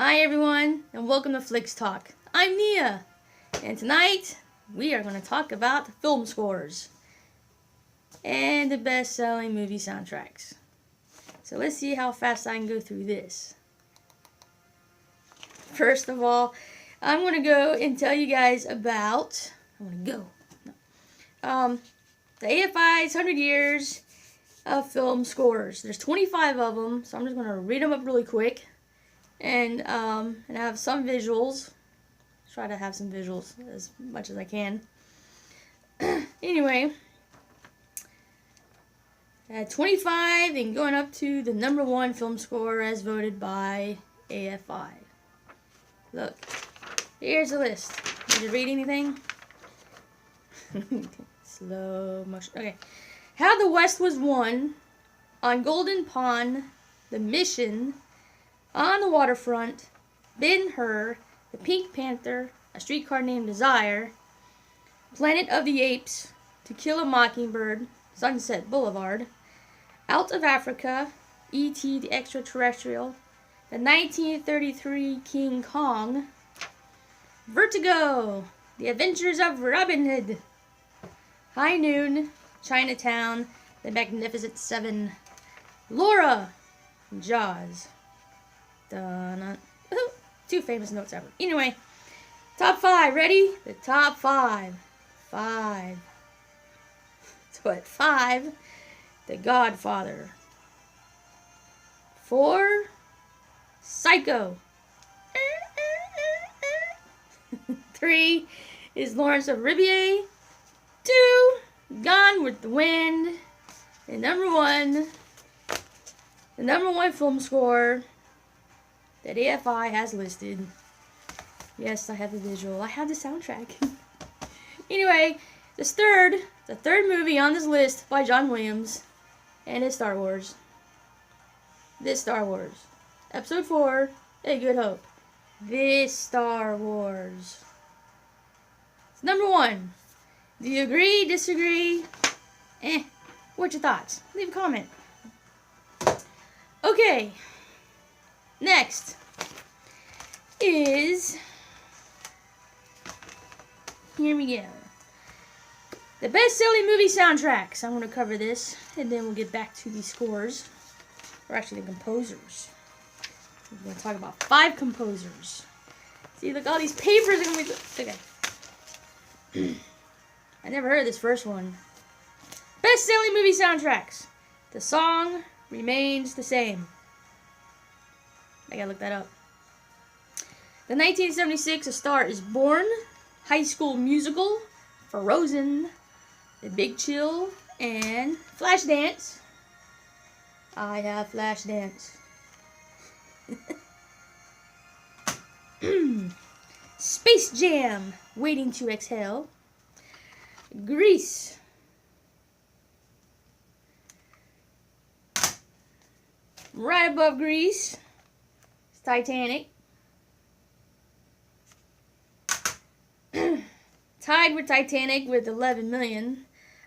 Hi everyone, and welcome to Flicks Talk. I'm Nia, and tonight we are going to talk about film scores and the best-selling movie soundtracks. So let's see how fast I can go through this. First of all, I'm going to go and tell you guys about the AFI's 100 Years of Film Scores. There's 25 of them, so I'm just going to read them up really quick. And have some visuals. Try to have some visuals as much as I can. Anyway, at 25 and going up to the number one film score as voted by AFI. Look, here's the list. Did you read anything? Slow motion. Okay. How the West Was Won, On Golden Pond, The Mission, On the Waterfront, Ben-Hur, The Pink Panther, A Streetcar Named Desire, Planet of the Apes, To Kill a Mockingbird, Sunset Boulevard, Out of Africa, E.T. the Extraterrestrial, the 1933 King Kong, Vertigo, The Adventures of Robin Hood, High Noon, Chinatown, The Magnificent Seven, Laura, Jaws. Two famous notes ever. Anyway, top five. Ready? The top five. So at 5, The Godfather. 4, Psycho. 3 is Lawrence of Arabia. 2, Gone with the Wind. And the number one film score that AFI has listed. Yes, I have the visual. I have the soundtrack. Anyway, the third movie on this list by John Williams, and it's Star Wars. This Star Wars. Episode 4, A Good Hope. This Star Wars. It's number 1. Do you agree, disagree? What's your thoughts? Leave a comment. Okay. Next is, here we go, the best-selling movie soundtracks. I'm going to cover this, and then we'll get back to the scores, or actually the composers. We're going to talk about 5 composers. See, look, all these papers are going to be, okay. I never heard of this first one. Best-selling movie soundtracks. The song remains the same. I gotta look that up. The 1976 A Star Is Born, High School Musical, Frozen, The Big Chill, and Flashdance. I have Flashdance. Space Jam, Waiting to Exhale. Grease. Right above Grease, Titanic. Tied with Titanic with 11 million.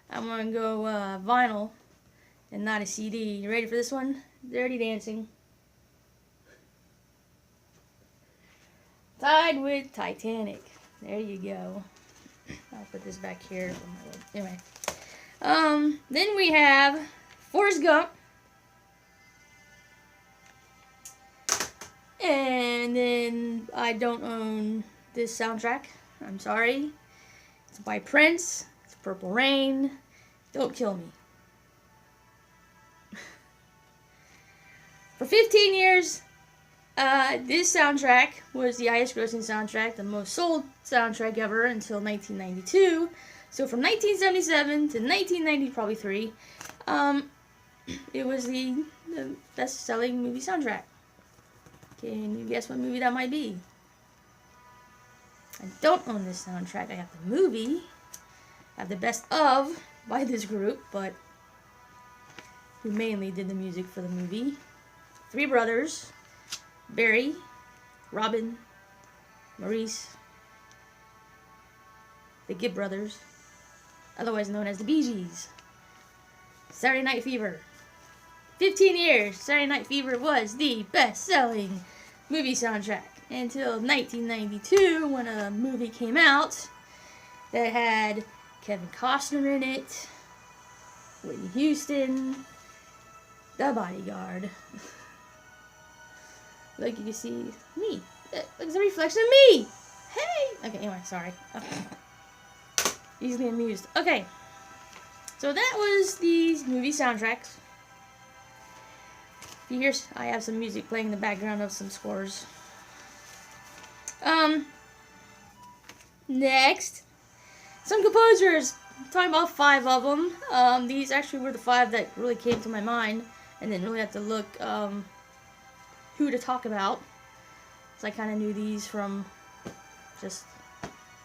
I'm going to go vinyl and not a CD. You ready for this one? Dirty Dancing. Tied with Titanic. There you go. I'll put this back here. Anyway. Then we have Forrest Gump. And then I don't own this soundtrack. I'm sorry. It's by Prince. It's Purple Rain. Don't kill me. For 15 years, this soundtrack was the highest grossing soundtrack, the most sold soundtrack ever until 1992. So from 1977 to 1990, probably 3, it was the best-selling movie soundtrack. Can you guess what movie that might be? I don't own this soundtrack. I have the movie. I have the best of by this group, but who mainly did the music for the movie. 3 brothers. Barry, Robin, Maurice. The Gibb brothers. Otherwise known as the Bee Gees. Saturday Night Fever. 15 years, Saturday Night Fever was the best-selling movie soundtrack until 1992 when a movie came out that had Kevin Costner in it, Whitney Houston, The Bodyguard. Like you can see me. It's a reflection of me. Hey. Okay. Anyway, sorry. Easily amused. Okay. So that was these movie soundtracks. You hear, I have some music playing in the background of some scores. Next, some composers. I'm talking about 5 of them. These actually were the 5 that really came to my mind, and didn't really have to look who to talk about. So I kind of knew these from just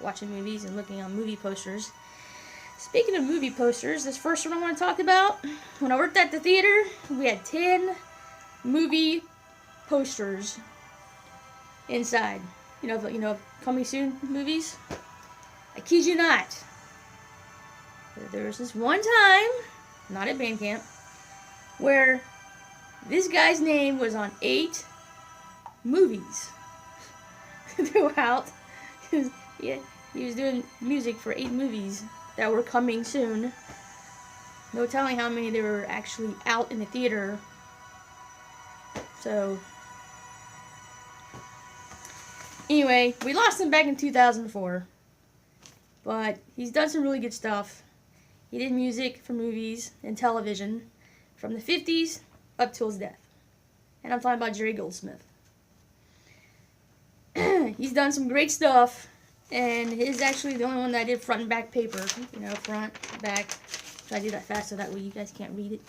watching movies and looking on movie posters. Speaking of movie posters, this first one I want to talk about. When I worked at the theater, we had 10 movie posters inside. You know, coming soon movies. I kid you not. There was this one time, not at band camp, where this guy's name was on 8 movies throughout. Yeah, he was doing music for 8 movies that were coming soon. No telling how many they were actually out in the theater. So, anyway, we lost him back in 2004. But he's done some really good stuff. He did music for movies and television from the 50s up till his death. And I'm talking about Jerry Goldsmith. He's done some great stuff. And his actually the only one that I did front and back paper. You know, front, back. Try to do that fast so that way you guys can't read it.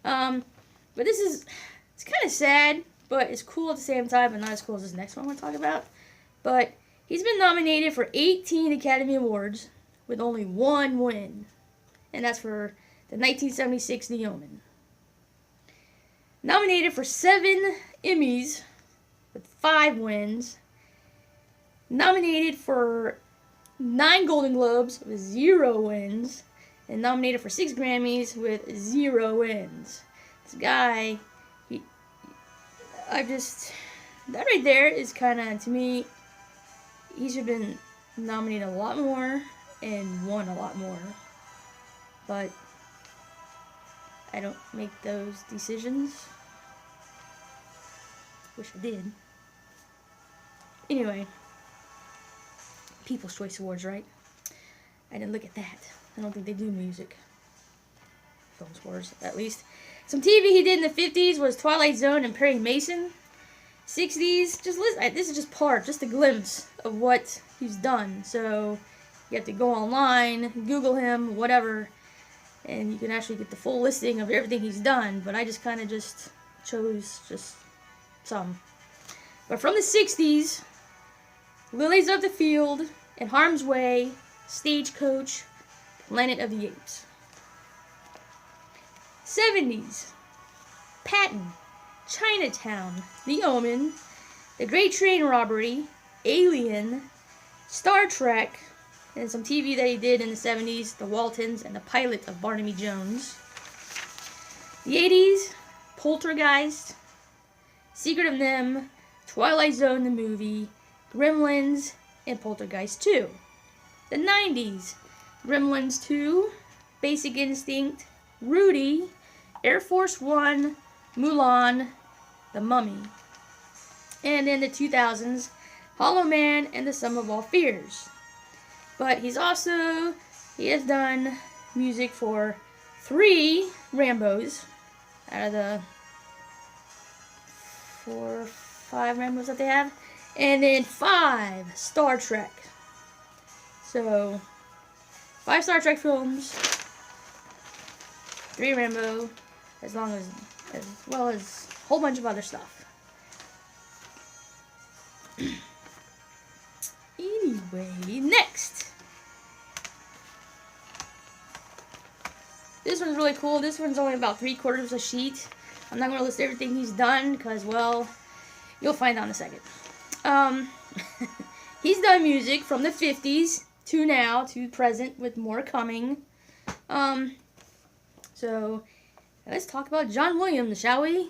But this is, it's kind of sad, but it's cool at the same time, but not as cool as this next one I want to talk about. But he's been nominated for 18 Academy Awards with only 1 win. And that's for the 1976 The Omen. Nominated for 7 Emmys with 5 wins. Nominated for 9 Golden Globes with 0 wins. And nominated for 6 Grammys with 0 wins. This guy, that right there is kind of, to me, he should have been nominated a lot more and won a lot more. But I don't make those decisions. Wish I did. Anyway, People's Choice Awards, right? I didn't look at that. I don't think they do music. Film scores, at least. Some TV he did in the 50s was Twilight Zone and Perry Mason. 60s, just listen. This is just a glimpse of what he's done. So you have to go online, Google him, whatever, and you can actually get the full listing of everything he's done. But I just kind of chose some. But from the 60s, Lilies of the Field, In Harm's Way, Stagecoach, Planet of the Apes. 70s, Patton, Chinatown, The Omen, The Great Train Robbery, Alien, Star Trek, and some TV that he did in the 70s, The Waltons, and The Pilot of Barnaby Jones. The 80s, Poltergeist, Secret of NIMH, Twilight Zone the movie, Gremlins, and Poltergeist 2. The 90s, Gremlins 2, Basic Instinct, Rudy, Air Force One, Mulan, The Mummy. And in the 2000s, Hollow Man and The Sum of All Fears. But he has done music for 3 Rambos out of the 4 or 5 Rambos that they have. And then 5 Star Trek. So, 5 Star Trek films, 3 Rambo, as well as a whole bunch of other stuff. Anyway, next. This one's really cool. This one's only about 3/4 a sheet. I'm not going to list everything he's done because, well, you'll find out in a second. He's done music from the 50s to now, to present, with more coming. So, let's talk about John Williams, shall we?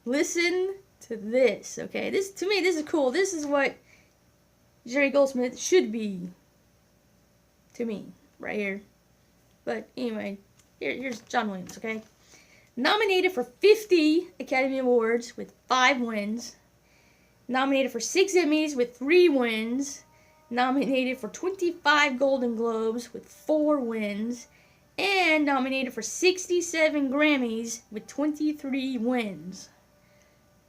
listen to this, okay? This, to me, this is cool. This is what Jerry Goldsmith should be to me, right here. But anyway, here's John Williams, okay? Nominated for 50 Academy Awards with 5 wins. Nominated for 6 Emmys with 3 wins. Nominated for 25 Golden Globes with 4 wins. And nominated for 67 Grammys with 23 wins.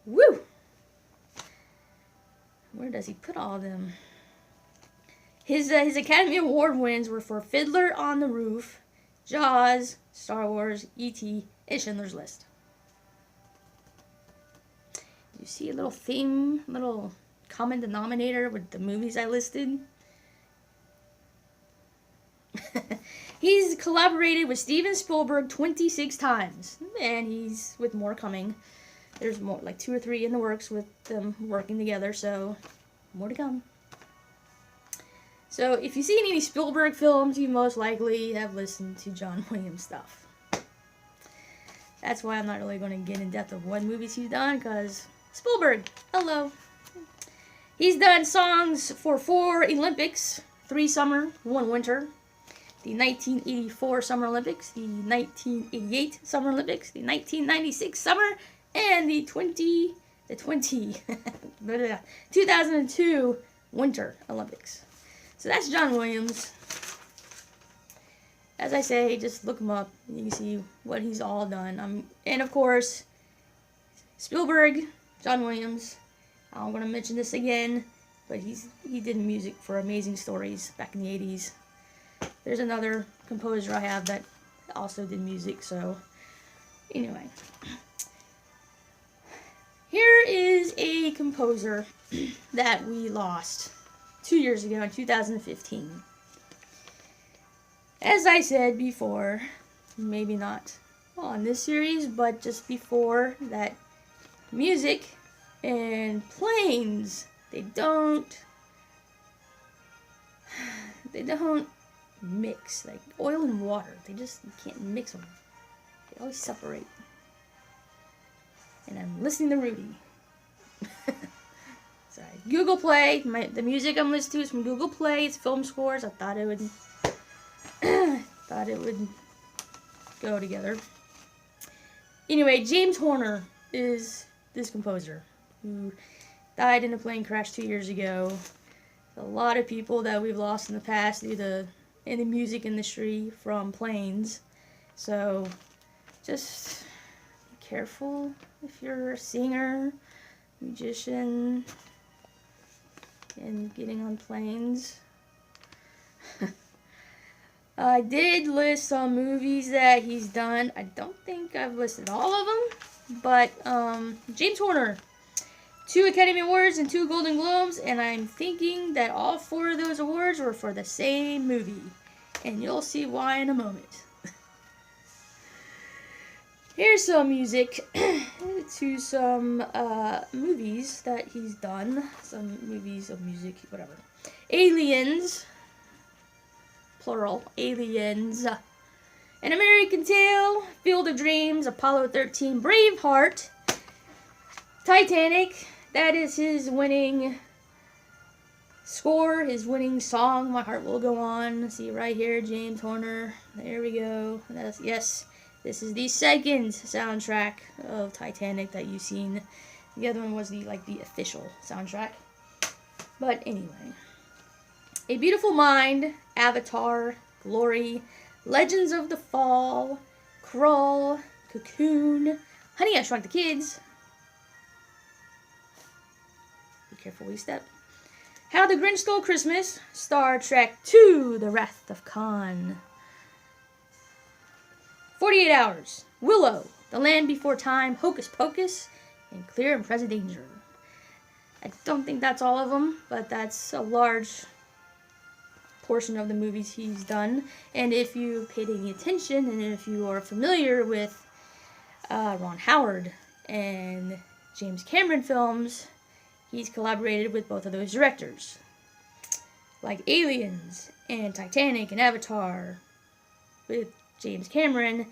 Woo! Where does he put all of them? His Academy Award wins were for Fiddler on the Roof, Jaws, Star Wars, E.T., and Schindler's List. You see a little theme, little common denominator with the movies I listed? He's collaborated with Steven Spielberg 26 times, and he's with more coming. There's more, like 2 or 3 in the works with them working together, so more to come. So if you've seen any Spielberg films, you most likely have listened to John Williams stuff. That's why I'm not really going to get in depth of what movies he's done, because Spielberg, hello. He's done songs for 4 Olympics, 3 summer, 1 winter. The 1984 Summer Olympics, the 1988 Summer Olympics, the 1996 Summer, and the 2002 Winter Olympics. So that's John Williams. As I say, just look him up and you can see what he's all done. And of course, Spielberg, John Williams. I'm going to mention this again, but he did music for Amazing Stories back in the 80s. There's another composer I have that also did music, so anyway. Here is a composer that we lost 2 years ago in 2015. As I said before, maybe not on this series, but just before, that music and planes, they don't mix. Like oil and water, you can't mix them. They always separate. And I'm listening to Rudy. Sorry. Google Play. The music I'm listening to is from Google Play. It's film scores. I thought it would go together. Anyway, James Horner is this composer who died in a plane crash 2 years ago. A lot of people that we've lost in the past due to in the music industry from planes. So just be careful if you're a singer, musician, and getting on planes. I did list some movies that he's done. I don't think I've listed all of them, but James Horner, 2 Academy Awards and 2 Golden Globes, and I'm thinking that all 4 of those awards were for the same movie, and you'll see why in a moment. Here's some music to some movies that he's done. Some movies of music, whatever. Aliens, plural, Aliens. An American Tail, Field of Dreams, Apollo 13, Braveheart, Titanic. That is his winning score, his winning song, My Heart Will Go On. See right here, James Horner. There we go. Yes, this is the second soundtrack of Titanic that you've seen. The other one was the official soundtrack. But anyway. A Beautiful Mind, Avatar, Glory, Legends of the Fall, Krull, Cocoon, Honey, I Shrunk the Kids. Be careful where you step. How the Grinch Stole Christmas, Star Trek II, The Wrath of Khan. 48 Hours, Willow, The Land Before Time, Hocus Pocus, and Clear and Present Danger. I don't think that's all of them, but that's a large portion of the movies he's done. And if you paid any attention, and if you are familiar with Ron Howard and James Cameron films, he's collaborated with both of those directors. Like Aliens and Titanic and Avatar with James Cameron.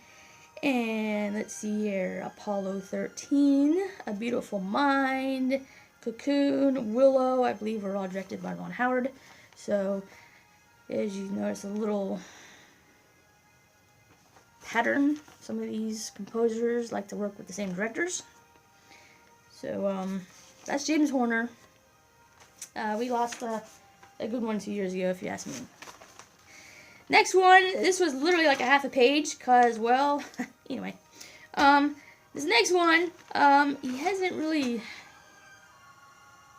And let's see here, Apollo 13, A Beautiful Mind, Cocoon, Willow, I believe were all directed by Ron Howard. So, as you notice, a little pattern. Some of these composers like to work with the same directors. So, that's James Horner. We lost a good one 2 years ago, if you ask me. Next one, this was literally like a half a page, because, well, anyway. This next one, he hasn't really...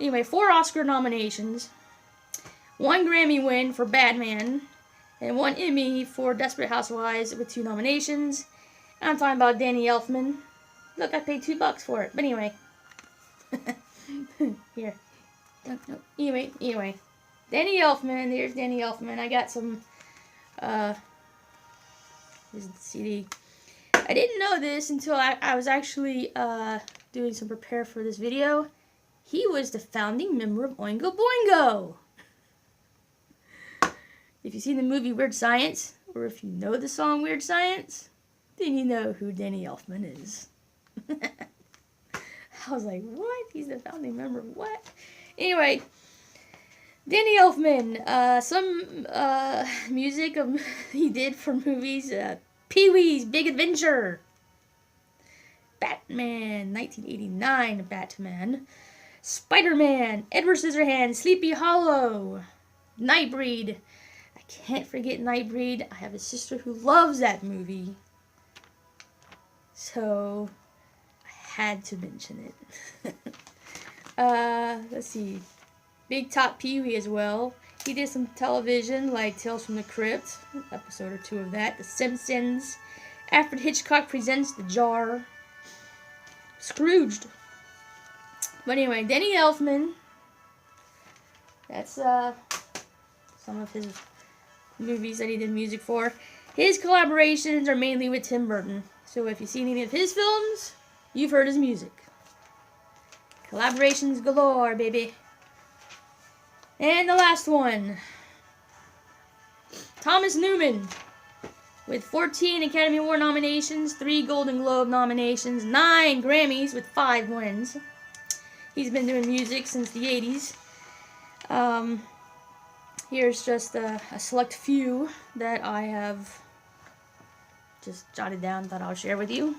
Anyway, 4 Oscar nominations, 1 Grammy win for Batman, and 1 Emmy for Desperate Housewives with 2 nominations. And I'm talking about Danny Elfman. Look, I paid $2 for it, but anyway. Here. Anyway. Danny Elfman, there's Danny Elfman. I got some... Here's the CD. I didn't know this until I was actually doing some prepare for this video. He was the founding member of Oingo Boingo. If you've seen the movie Weird Science, or if you know the song Weird Science, then you know who Danny Elfman is. I was like, what? He's the founding member of what? Anyway... Danny Elfman, some music he did for movies, Pee-wee's Big Adventure, Batman, 1989 Batman, Spider-Man, Edward Scissorhands, Sleepy Hollow, Nightbreed. I can't forget Nightbreed. I have a sister who loves that movie, so I had to mention it. Let's see. Big Top Pee-wee as well. He did some television like Tales from the Crypt, episode or 2 of that. The Simpsons. Alfred Hitchcock Presents The Jar. Scrooged. But anyway, Danny Elfman. That's some of his movies that he did music for. His collaborations are mainly with Tim Burton. So if you've seen any of his films, you've heard his music. Collaborations galore, baby. And the last one, Thomas Newman, with 14 Academy Award nominations, 3 Golden Globe nominations, 9 Grammys with 5 wins. He's been doing music since the 80s. Here's just a select few that I have just jotted down that I'll share with you,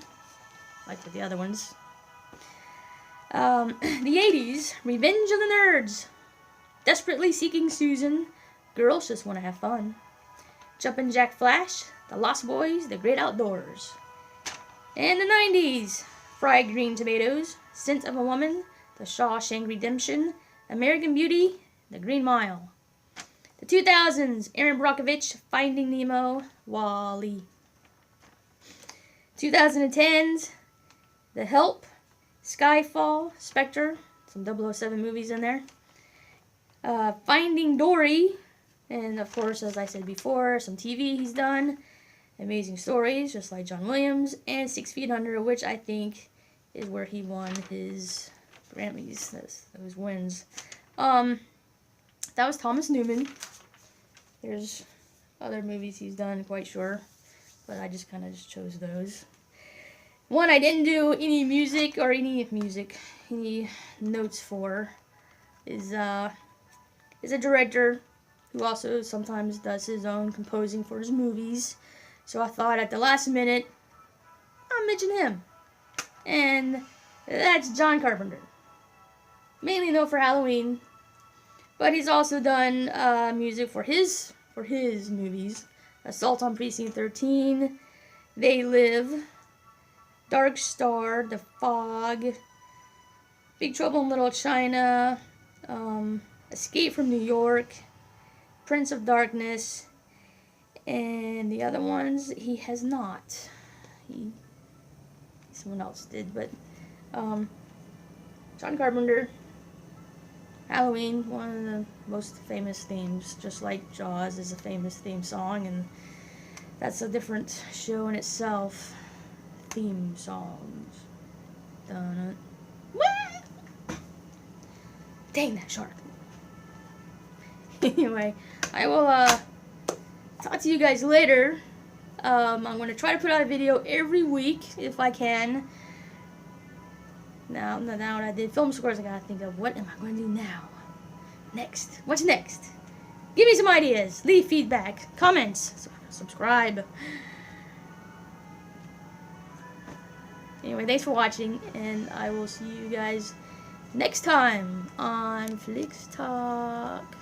like with the other ones. The 80s, Revenge of the Nerds. Desperately Seeking Susan, Girls Just Want to Have Fun, Jumpin' Jack Flash, The Lost Boys, The Great Outdoors. And the 90s, Fried Green Tomatoes, Scent of a Woman, The Shawshank Redemption, American Beauty, The Green Mile. The 2000s, Aaron Brockovich, Finding Nemo, WALL-E. 2010s, The Help, Skyfall, Spectre, some 007 movies in there. Finding Dory, and of course, as I said before, some TV he's done. Amazing Stories, just like John Williams, and 6 Feet Under, which I think is where he won his Grammys, those wins. That was Thomas Newman. There's other movies he's done, quite sure, but I just kind of chose those. One I didn't do any music or any notes for is a director who also sometimes does his own composing for his movies. So I thought at the last minute, I'll mention him. And that's John Carpenter. Mainly known for Halloween, but he's also done music for his movies. Assault on Precinct 13, They Live, Dark Star, The Fog, Big Trouble in Little China, Escape from New York, Prince of Darkness, and the other ones he has not. Someone else did, but John Carpenter, Halloween, one of the most famous themes, just like Jaws is a famous theme song, and that's a different show in itself. Theme songs. Dun-dun. What? Dang that shark. Anyway, I will talk to you guys later. I'm going to try to put out a video every week if I can. Now that I did film scores, I gotta think of what am I going to do now? Next. What's next? Give me some ideas. Leave feedback. Comments. Subscribe. Anyway, thanks for watching, and I will see you guys next time on Flix Talk.